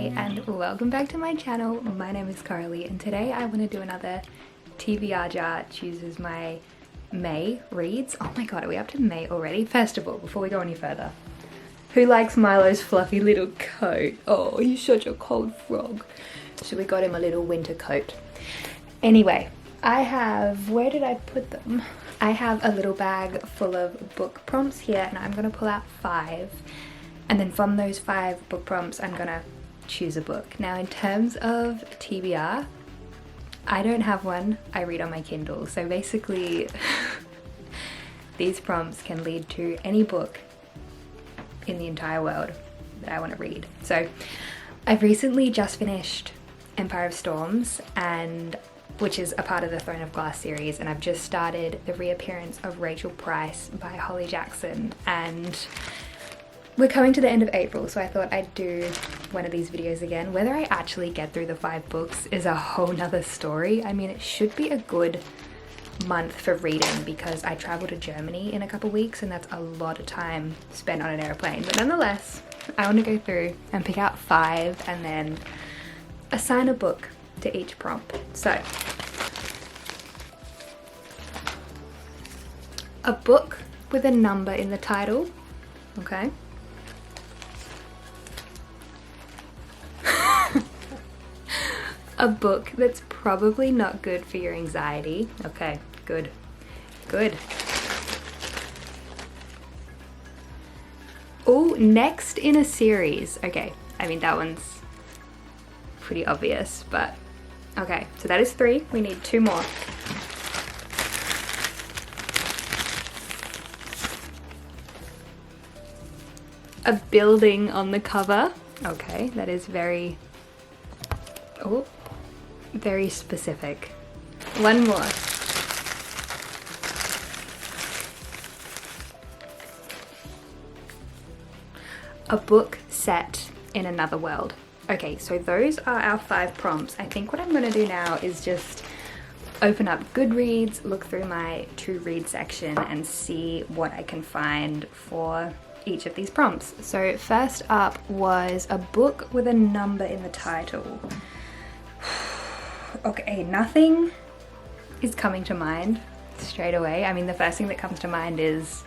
Hi and welcome back to my channel. My name is Carly and today I want to do another TBR jar chooses my May reads. Oh my god, are we up to May already? First of all, before we go any further, who likes Milo's fluffy little coat? Oh, he's such a cold frog. So we got him a little winter coat. Anyway, I have, where did I put them? I have a little bag full of book prompts here and I'm going to pull out 5. And then from those 5 book prompts, I'm gonna choose a book. Now in terms of TBR, I don't have one, I read on my Kindle. So basically, these prompts can lead to any book in the entire world that I wanna read. So I've recently just finished Empire of Storms, which is a part of the Throne of Glass series, and I've just started the reappearance of Rachel Price by Holly Jackson, and we're coming to the end of April, so I thought I'd do one of these videos again. Whether I actually get through the 5 books is a whole nother story. I mean, it should be a good month for reading because I travel to Germany in a couple weeks and that's a lot of time spent on an airplane. But nonetheless, I want to go through and pick out 5 and then assign a book to each prompt. So, a book with a number in the title, okay? A book that's probably not good for your anxiety. Okay, good. Good. Oh, next in a series. Okay, I mean that one's pretty obvious, but okay, so that is 3. We need 2 more. A building on the cover. Okay, that is very, oh, very specific. 1 more. A book set in another world. Okay, so those are our 5 prompts. I think what I'm going to do now is just open up Goodreads, look through my to read section and see what I can find for each of these prompts. So first up was a book with a number in the title. Okay, nothing is coming to mind straight away. I mean, the first thing that comes to mind is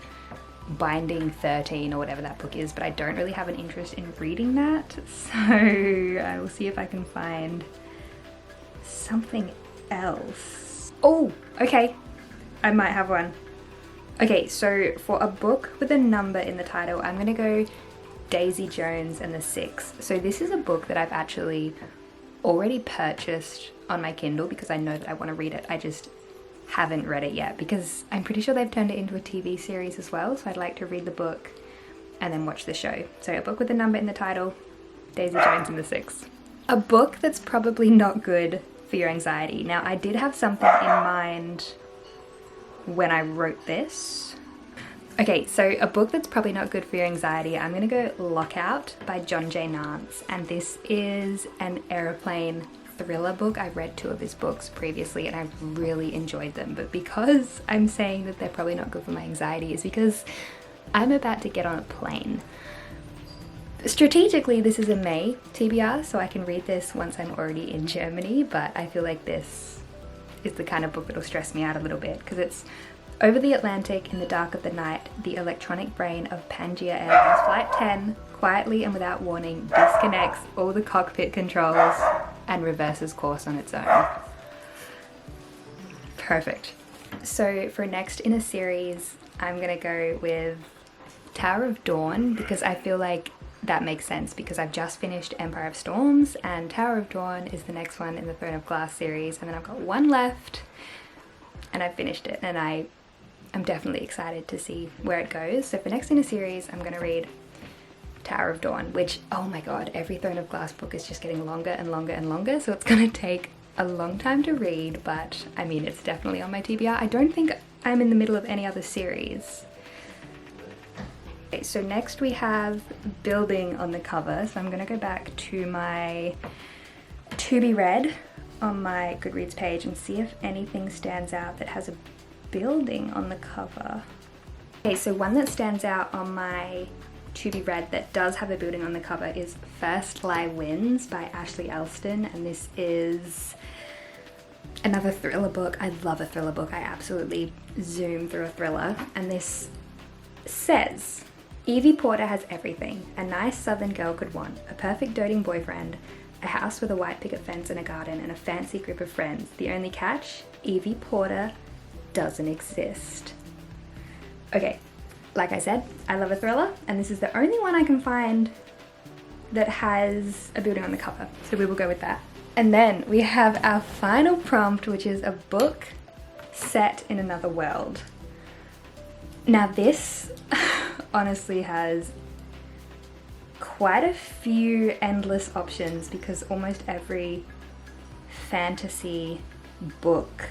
Binding 13 or whatever that book is, but I don't really have an interest in reading that. So I will see if I can find something else. Oh, okay, I might have one. Okay, so for a book with a number in the title, I'm gonna go Daisy Jones and the Six. So this is a book that I've actually already purchased on my Kindle because I know that I want to read it. I just haven't read it yet because I'm pretty sure they've turned it into a TV series as well, so I'd like to read the book and then watch the show. So a book with a number in the title, Daisy Jones and the Six. A book that's probably not good for your anxiety. Now I did have something in mind when I wrote this. Okay, so a book that's probably not good for your anxiety, I'm gonna go Lockout by John J. Nance, and this is an aeroplane thriller book. I read 2 of his books previously and I've really enjoyed them, but because I'm saying that they're probably not good for my anxiety is because I'm about to get on a plane. Strategically, this is a May TBR, so I can read this once I'm already in Germany, but I feel like this is the kind of book that'll stress me out a little bit because it's over the Atlantic in the dark of the night, the electronic brain of Pangaea Airlines Flight 10 quietly and without warning disconnects all the cockpit controls and reverses course on its own. Perfect. So for next in a series, I'm gonna go with Tower of Dawn because I feel like that makes sense because I've just finished Empire of Storms and Tower of Dawn is the next one in the Throne of Glass series, and then I've got 1 left and I've finished it and I'm definitely excited to see where it goes. So for next in a series, I'm gonna read Tower of Dawn, which, oh my god, every Throne of Glass book is just getting longer and longer and longer, so it's gonna take a long time to read, but I mean, it's definitely on my TBR. I don't think I'm in the middle of any other series. Okay, so next we have Building on the cover, so I'm gonna go back to my to be read on my Goodreads page and see if anything stands out that has a building on the cover. Okay, so one that stands out on my to be read that does have a building on the cover is First Lie Wins by Ashley Elston, and this is another thriller book. I love a thriller book. I absolutely zoom through a thriller. And this says, Evie Porter has everything a nice southern girl could want: a perfect doting boyfriend, a house with a white picket fence and a garden, and a fancy group of friends. The only catch? Evie Porter doesn't exist. Okay, like I said, I love a thriller, and this is the only one I can find that has a building on the cover, so we will go with that. And then we have our final prompt, which is a book set in another world. Now this honestly has quite a few endless options because almost every fantasy book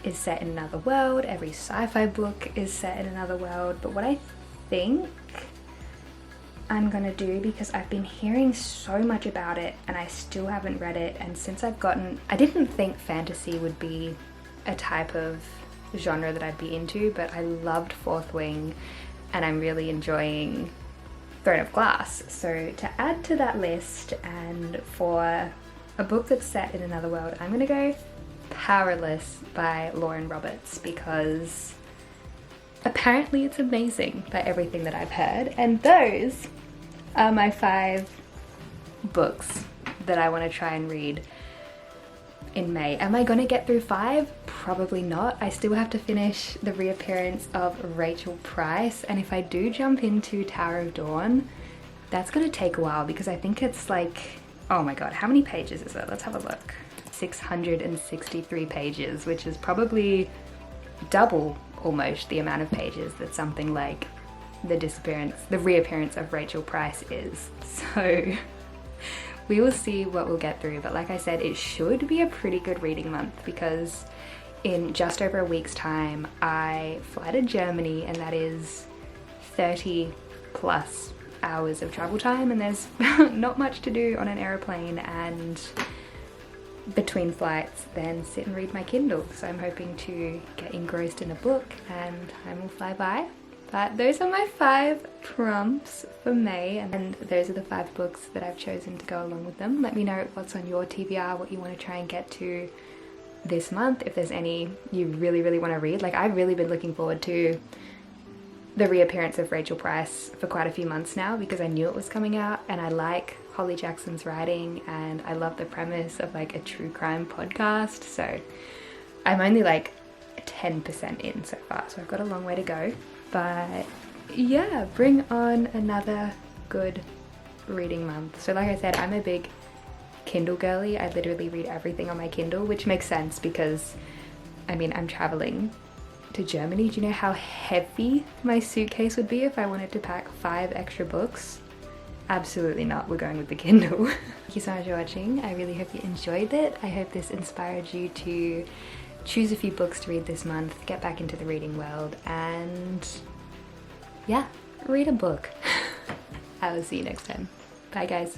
is set in another world, every sci-fi book is set in another world, but what I think I'm gonna do, because I've been hearing so much about it and I still haven't read it, and since I didn't think fantasy would be a type of genre that I'd be into, but I loved Fourth Wing and I'm really enjoying Throne of Glass. So to add to that list, and for a book that's set in another world, I'm gonna go Powerless by Lauren Roberts, because apparently it's amazing by everything that I've heard. And those are my 5 books that I want to try and read in May. Am I gonna get through 5? Probably not. I still have to finish The Reappearance of Rachel Price, and if I do jump into Tower of Dawn, that's gonna take a while because I think it's like, oh my god, how many pages is it? Let's have a look. 663 pages, which is probably double almost the amount of pages that something like The Reappearance of Rachel Price is. So we will see what we'll get through, but like I said, it should be a pretty good reading month because in just over a week's time I fly to Germany, and that is 30 plus hours of travel time, and there's not much to do on an aeroplane, and between flights then sit and read my Kindle. So I'm hoping to get engrossed in a book and time will fly by. But those are my 5 prompts for May, and those are the 5 books that I've chosen to go along with them. Let me know what's on your TBR, what you want to try and get to this month, if there's any you really want to read. Like, I've really been looking forward to The Reappearance of Rachel Price for quite a few months now because I knew it was coming out, and I like Holly Jackson's writing and I love the premise of like a true crime podcast. So I'm only like 10% in so far, so I've got a long way to go. But yeah, bring on another good reading month. So like I said, I'm a big Kindle girly. I literally read everything on my Kindle, which makes sense because I mean, I'm traveling to Germany. Do you know how heavy my suitcase would be if I wanted to pack 5 extra books? Absolutely not. We're going with the Kindle. Thank you so much for watching. I really hope you enjoyed it. I hope this inspired you to choose a few books to read this month, get back into the reading world, and yeah, read a book. I will see you next time. Bye guys.